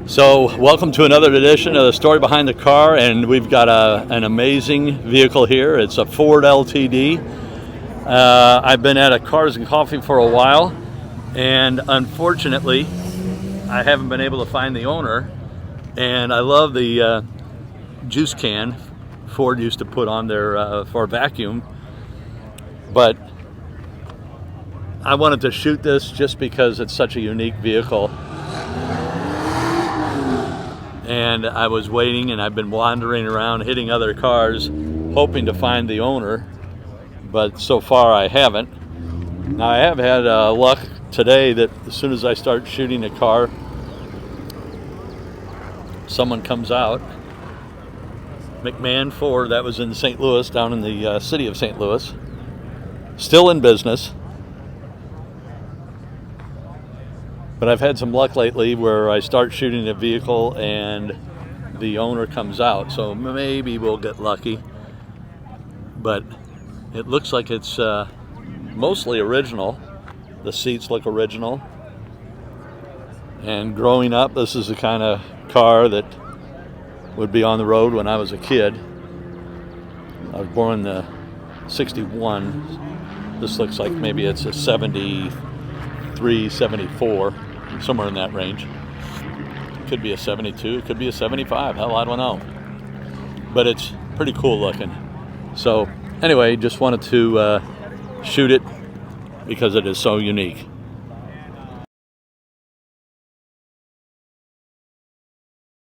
So welcome to another edition of The Story Behind the Car, and we've got an amazing vehicle here. It's a Ford LTD. I've been at a Cars and Coffee for a while, and unfortunately I haven't been able to find the owner. And I love the juice can Ford used to put on their for vacuum, but I wanted to shoot this just because it's such a unique vehicle. And I was waiting, and I've been wandering around hitting other cars hoping to find the owner, but so far I haven't. Now I have had luck today that as soon as I start shooting a car, someone comes out. McMahon Ford, that was in St. Louis, down in the city of St. Louis, still in business. But I've had some luck lately where I start shooting a vehicle and the owner comes out, so maybe we'll get lucky. But it looks like it's mostly original. The seats look original. And growing up, this is the kind of car that would be on the road when I was a kid. I was born in '61. This looks like maybe it's a 73, 74. Somewhere in that range. Could be a 72, could be a 75, hell, I don't know. But it's pretty cool looking. So anyway, just wanted to shoot it because it is so unique.